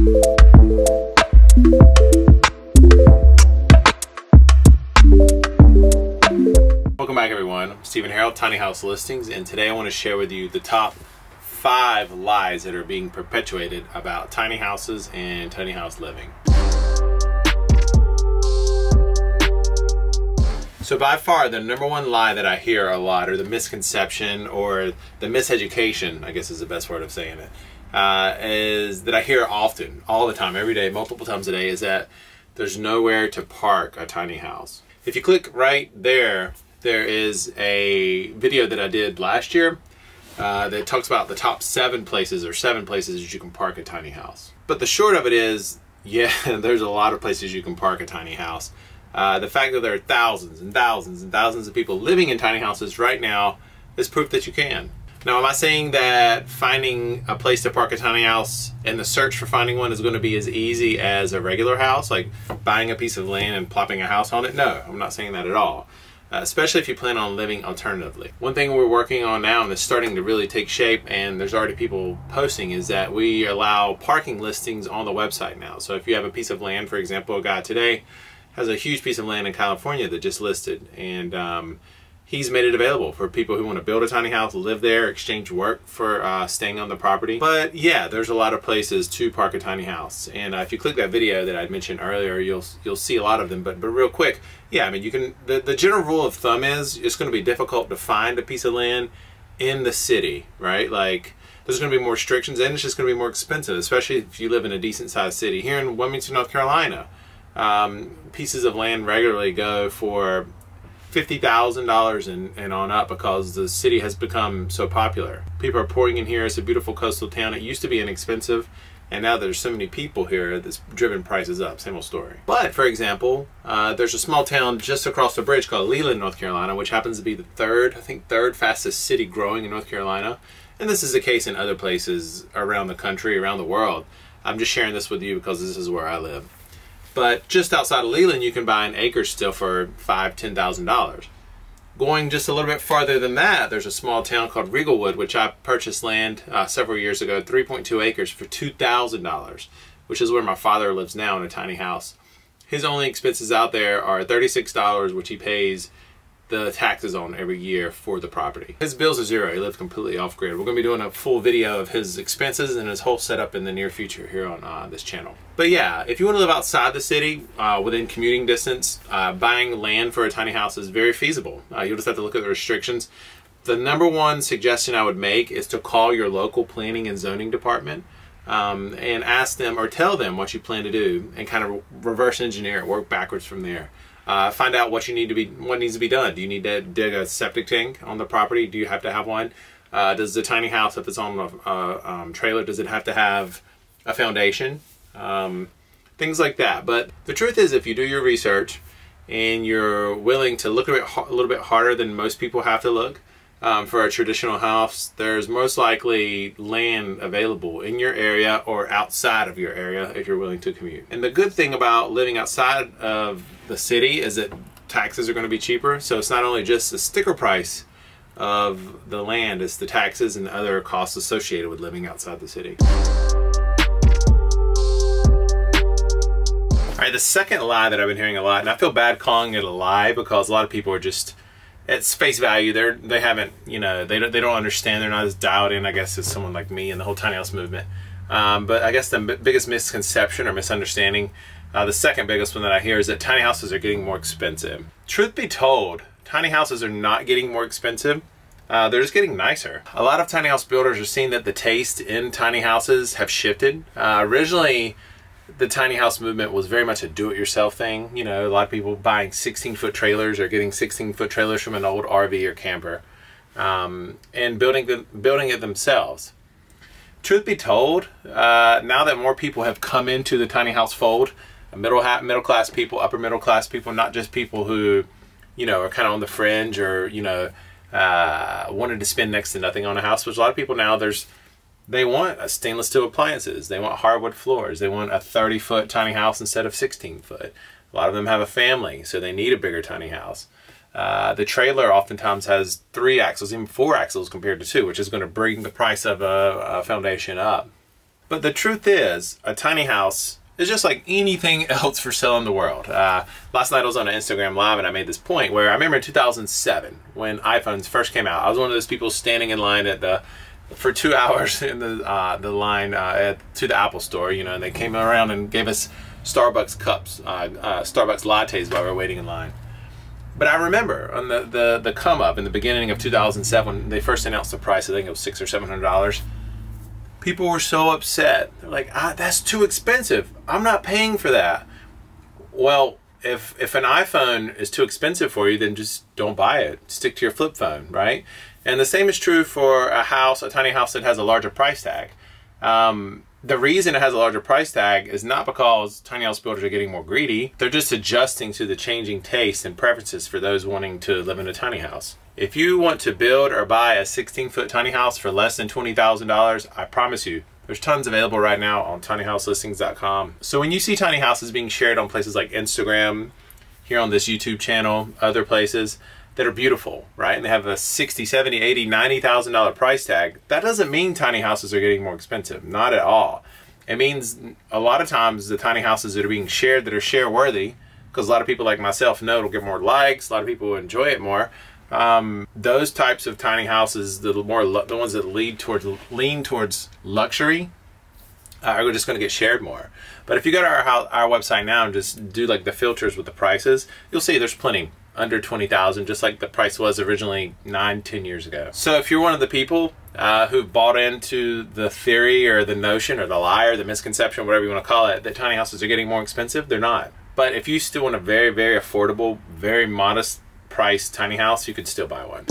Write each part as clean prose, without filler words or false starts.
Welcome back, everyone. I'm Stephen Harold, Tiny House Listings, and today I want to share with you the top 5 lies that are being perpetuated about tiny houses and tiny house living. So by far, the number one lie that I hear a lot, or the misconception, or the miseducation, I guess is the best word of saying it, is that I hear often, all the time, every day, multiple times a day, is that there's nowhere to park a tiny house. If you click right there, there is a video that I did last year that talks about the top 7 places that you can park a tiny house. But the short of it is, yeah, there's a lot of places you can park a tiny house. The fact that there are thousands and thousands and thousands of people living in tiny houses right now is proof that you can. Now, am I saying that finding a place to park a tiny house and the search for finding one is going to be as easy as a regular house, like buying a piece of land and plopping a house on it? No, I'm not saying that at all. Especially if you plan on living alternatively. One thing we're working on now and it's starting to really take shape, and there's already people posting, is that we allow parking listings on the website now. So if you have a piece of land, for example, a guy today has a huge piece of land in California that just listed, and he's made it available for people who want to build a tiny house, live there, exchange work for staying on the property. But yeah, there's a lot of places to park a tiny house, and if you click that video that I mentioned earlier, you'll see a lot of them. But real quick, yeah, I mean, you can. The general rule of thumb is it's going to be difficult to find a piece of land in the city, right? Like, there's going to be more restrictions, and it's just going to be more expensive, especially if you live in a decent sized city. Here in Wilmington, North Carolina, pieces of land regularly go for $50,000 and on up because the city has become so popular. People are pouring in here. It's a beautiful coastal town. It used to be inexpensive, and now there's so many people here that's driven prices up. Same old story. But for example, there's a small town just across the bridge called Leland, North Carolina, which happens to be the third fastest city growing in North Carolina. And this is the case in other places around the country, around the world. I'm just sharing this with you because this is where I live. But just outside of Leland, you can buy an acre still for $5,000 to $10,000. Going just a little bit farther than that, there's a small town called Regalwood, which I purchased land several years ago, 3.2 acres for $2,000, which is where my father lives now in a tiny house. His only expenses out there are $36, which he pays the taxes on every year for the property. His bills are zero. He lives completely off grid. We're going to be doing a full video of his expenses and his whole setup in the near future here on this channel. But yeah, if you want to live outside the city, within commuting distance, buying land for a tiny house is very feasible. You'll just have to look at the restrictions. The number one suggestion I would make is to call your local planning and zoning department and ask them or tell them what you plan to do, and kind of reverse engineer it, work backwards from there. Find out what needs to be done. Do you need to dig a septic tank on the property? Do you have to have one? Does the tiny house, if it's on a trailer, does it have to have a foundation? Things like that. But the truth is, if you do your research and you're willing to look a little bit harder than most people have to look for a traditional house, there's most likely land available in your area or outside of your area if you're willing to commute. And the good thing about living outside of the city is that taxes are going to be cheaper. So it's not only just the sticker price of the land, it's the taxes and other costs associated with living outside the city. All right, the second lie that I've been hearing a lot, and I feel bad calling it a lie because a lot of people are just, at face value, they haven't, you know, they don't understand. They're not as dialed in, I guess, as someone like me and the whole tiny house movement. But I guess the biggest misconception or misunderstanding, the second biggest one that I hear, is that tiny houses are getting more expensive. Truth be told, tiny houses are not getting more expensive. They're just getting nicer. A lot of tiny house builders are seeing that the taste in tiny houses have shifted. Originally, the tiny house movement was very much a do-it-yourself thing. You know, a lot of people buying 16-foot trailers or getting 16-foot trailers from an old RV or camper and building it themselves. Truth be told, now that more people have come into the tiny house fold, middle class people, upper middle class people, not just people who, you know, are kind of on the fringe or, you know, wanted to spend next to nothing on a house, which a lot of people now, they want a stainless steel appliances. They want hardwood floors. They want a 30-foot tiny house instead of 16-foot. A lot of them have a family, so they need a bigger tiny house. The trailer oftentimes has 3 axles, even 4 axles compared to 2, which is going to bring the price of a foundation up. But the truth is, a tiny house is just like anything else for sale in the world. Last night I was on an Instagram Live and I made this point where I remember in 2007 when iPhones first came out, I was one of those people standing in line for 2 hours in the line to the Apple store, you know, and they came around and gave us Starbucks cups, Starbucks lattes while we were waiting in line. But I remember on the come up in the beginning of 2007 when they first announced the price, I think it was $600 or $700. People were so upset. They're like, that's too expensive. I'm not paying for that. Well, if an iPhone is too expensive for you, then just don't buy it. Stick to your flip phone, right? And the same is true for a house, a tiny house that has a larger price tag. The reason it has a larger price tag is not because tiny house builders are getting more greedy. They're just adjusting to the changing tastes and preferences for those wanting to live in a tiny house. If you want to build or buy a 16-foot tiny house for less than $20,000, I promise you, there's tons available right now on tinyhouselistings.com. So when you see tiny houses being shared on places like Instagram, here on this YouTube channel, other places that are beautiful, right? And they have a $60,000, $70,000, $80,000, $90,000 price tag. That doesn't mean tiny houses are getting more expensive, not at all. It means a lot of times the tiny houses that are being shared that are share worthy, because a lot of people like myself know it'll get more likes, a lot of people will enjoy it more. Those types of tiny houses, the ones that lean towards luxury, are just going to get shared more. But if you go to our website now and just do like the filters with the prices, you'll see there's plenty under 20,000, just like the price was originally 9-10 years ago. So if you're one of the people who bought into the theory or the notion or the lie or the misconception, whatever you want to call it, that tiny houses are getting more expensive, they're not. But if you still want a very, very affordable, very modest price tiny house, you could still buy one.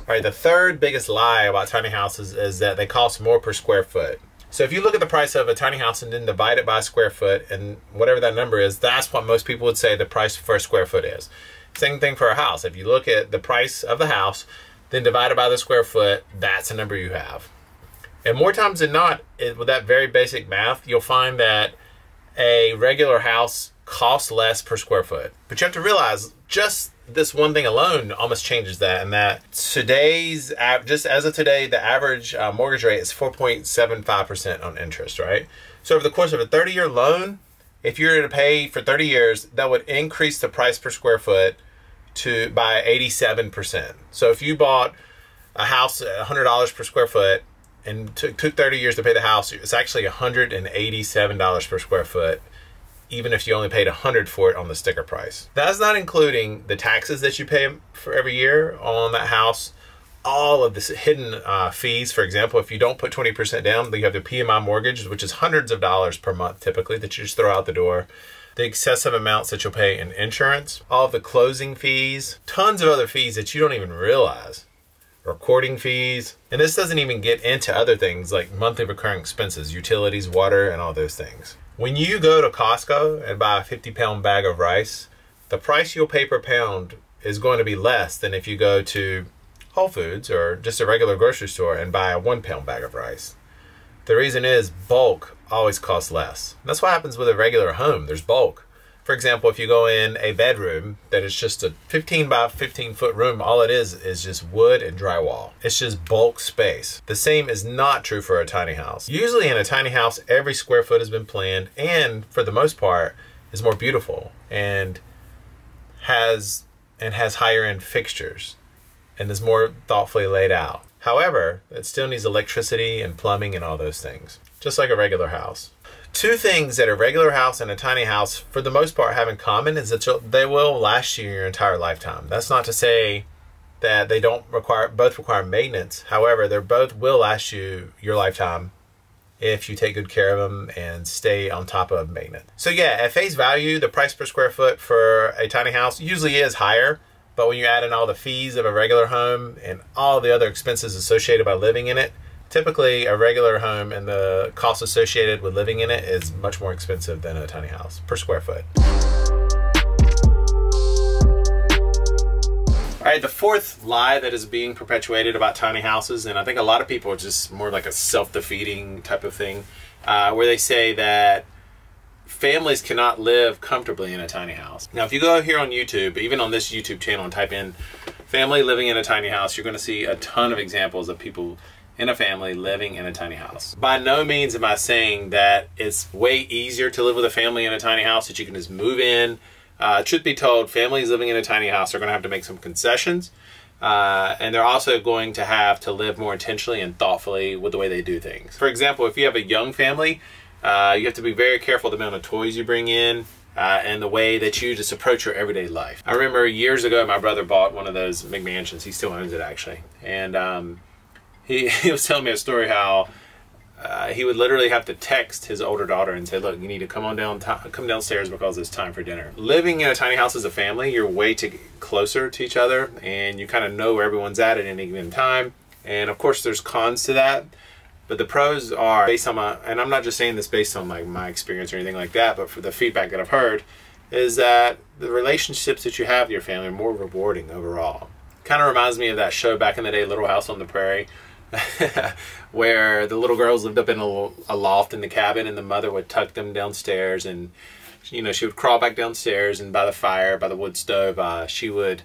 All right, the third biggest lie about tiny houses is that they cost more per square foot. So if you look at the price of a tiny house and then divide it by square foot, and whatever that number is, that's what most people would say the price per square foot is. Same thing for a house. If you look at the price of the house, then divide it by the square foot, that's the number you have. And more times than not, with that very basic math, you'll find that a regular house costs less per square foot. But you have to realize just this one thing alone almost changes that, and that today's, just as of today, the average mortgage rate is 4.75% on interest, right? So over the course of a 30-year loan, if you were to pay for 30 years, that would increase the price per square foot by 87%. So if you bought a house at $100 per square foot and took 30 years to pay the house, it's actually $187 per square foot, even if you only paid $100 for it on the sticker price. That's not including the taxes that you pay for every year on that house, all of the hidden fees. For example, if you don't put 20% down, you have the PMI mortgage, which is hundreds of dollars per month typically that you just throw out the door. The excessive amounts that you'll pay in insurance, all of the closing fees, tons of other fees that you don't even realize. Recording fees, and this doesn't even get into other things like monthly recurring expenses, utilities, water, and all those things. When you go to Costco and buy a 50-pound bag of rice, the price you'll pay per pound is going to be less than if you go to Whole Foods or just a regular grocery store and buy a 1-pound bag of rice. The reason is bulk always costs less. And that's what happens with a regular home. There's bulk. For example, if you go in a bedroom that is just a 15 by 15 foot room, all it is just wood and drywall. It's just bulk space. The same is not true for a tiny house. Usually in a tiny house, every square foot has been planned and for the most part is more beautiful and has higher end fixtures and is more thoughtfully laid out. However, it still needs electricity and plumbing and all those things, just like a regular house. Two things that a regular house and a tiny house, for the most part, have in common is that they will last you your entire lifetime. That's not to say that they don't both require maintenance. However, they both will last you your lifetime if you take good care of them and stay on top of maintenance. So yeah, at face value, the price per square foot for a tiny house usually is higher, but when you add in all the fees of a regular home and all the other expenses associated by living in it, typically a regular home and the cost associated with living in it is much more expensive than a tiny house per square foot. All right, the fourth lie that is being perpetuated about tiny houses, and I think a lot of people are just more like a self-defeating type of thing, where they say that families cannot live comfortably in a tiny house. Now, if you go here on YouTube, even on this YouTube channel, and type in family living in a tiny house, you're going to see a ton of examples of people in a family living in a tiny house. By no means am I saying that it's way easier to live with a family in a tiny house, that you can just move in. Truth be told, families living in a tiny house are going to have to make some concessions, and they're also going to have to live more intentionally and thoughtfully with the way they do things. For example, if you have a young family, you have to be very careful the amount of toys you bring in, and the way that you just approach your everyday life. I remember years ago, my brother bought one of those McMansions. He still owns it, actually. And he was telling me a story how he would literally have to text his older daughter and say, look, you need to come downstairs because it's time for dinner. Living in a tiny house as a family, you're way closer to each other, and you kind of know where everyone's at any given time. And of course, there's cons to that. But the pros are based on and I'm not just saying this based on like my experience or anything like that, but for the feedback that I've heard, is that the relationships that you have with your family are more rewarding overall. Kind of reminds me of that show back in the day, Little House on the Prairie, where the little girls lived up in a loft in the cabin, and the mother would tuck them downstairs, and she would crawl back downstairs, and by the fire, by the wood stove, she would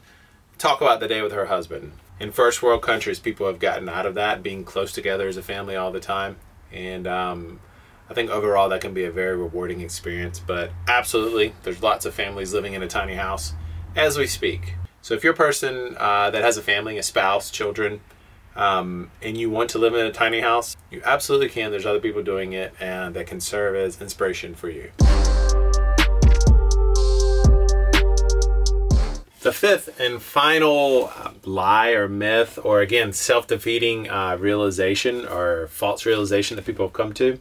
talk about the day with her husband. In first world countries, people have gotten out of that, being close together as a family all the time. And I think overall that can be a very rewarding experience. But absolutely, there's lots of families living in a tiny house as we speak. So if you're a person that has a family, a spouse, children, and you want to live in a tiny house, you absolutely can. There's other people doing it, and that can serve as inspiration for you. The fifth and final lie or myth, or again, self-defeating realization or false realization that people have come to,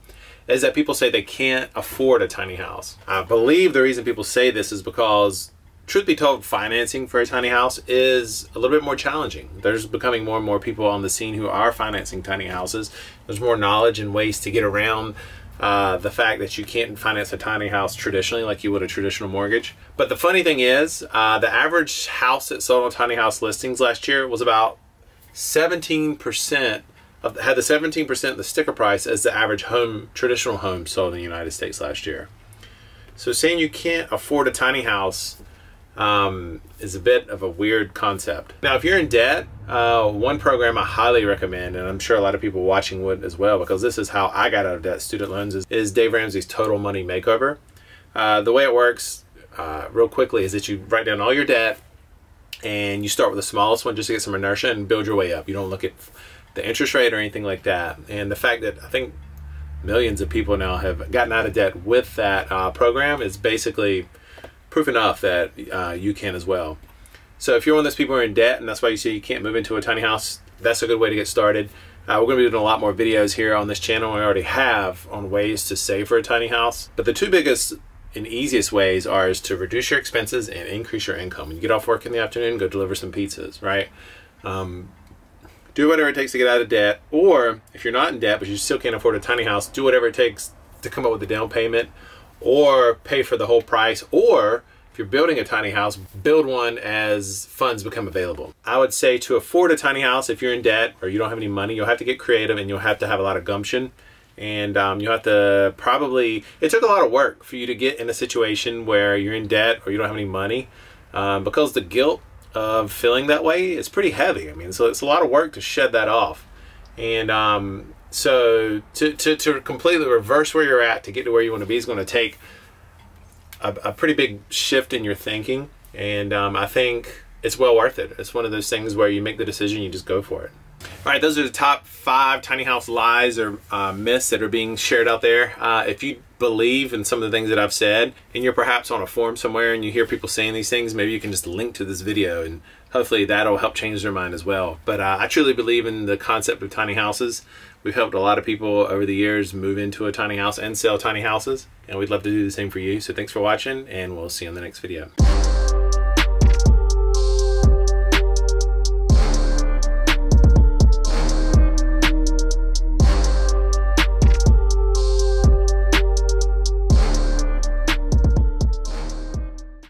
is that people say they can't afford a tiny house. I believe the reason people say this is because, truth be told, financing for a tiny house is a little bit more challenging. There's becoming more and more people on the scene who are financing tiny houses. There's more knowledge and ways to get around the fact that you can't finance a tiny house traditionally like you would a traditional mortgage. But the funny thing is, the average house that sold on tiny house listings last year was about 17%, had the 17% the sticker price as the average traditional home sold in the United States last year. So saying you can't afford a tiny house is a bit of a weird concept. Now, if you're in debt, one program I highly recommend, and I'm sure a lot of people watching would as well, because this is how I got out of debt, student loans, is Dave Ramsey's Total Money Makeover. The way it works, real quickly, is that you write down all your debt, and you start with the smallest one just to get some inertia and build your way up. You don't look at the interest rate or anything like that. And the fact that I think millions of people now have gotten out of debt with that program is basically proof enough that you can as well. So if you're one of those people who are in debt, and that's why you see you can't move into a tiny house, that's a good way to get started. We're going to be doing a lot more videos here on this channel. We already have on ways to save for a tiny house. But the two biggest and easiest ways is to reduce your expenses and increase your income. When you get off work in the afternoon, go deliver some pizzas, right? Do whatever it takes to get out of debt. Or if you're not in debt, but you still can't afford a tiny house, do whatever it takes to come up with a down payment, or pay for the whole price. Or if you're building a tiny house, build one as funds become available. I would say to afford a tiny house, if you're in debt or you don't have any money, you'll have to get creative, and you'll have to have a lot of gumption. And you'll have to probably, it took a lot of work for you to get in a situation where you're in debt or you don't have any money, because the guilt of feeling that way is pretty heavy. I mean, so it's a lot of work to shed that off. And so to completely reverse where you're at to get to where you want to be is going to take a pretty big shift in your thinking. And I think it's well worth it. It's one of those things where you make the decision, you just go for it. All right, those are the top 5 tiny house lies or myths that are being shared out there. If you believe in some of the things that I've said, and you're perhaps on a forum somewhere and you hear people saying these things, maybe you can just link to this video, and hopefully that'll help change their mind as well. But I truly believe in the concept of tiny houses. We've helped a lot of people over the years move into a tiny house and sell tiny houses, and we'd love to do the same for you. So thanks for watching, and we'll see you in the next video.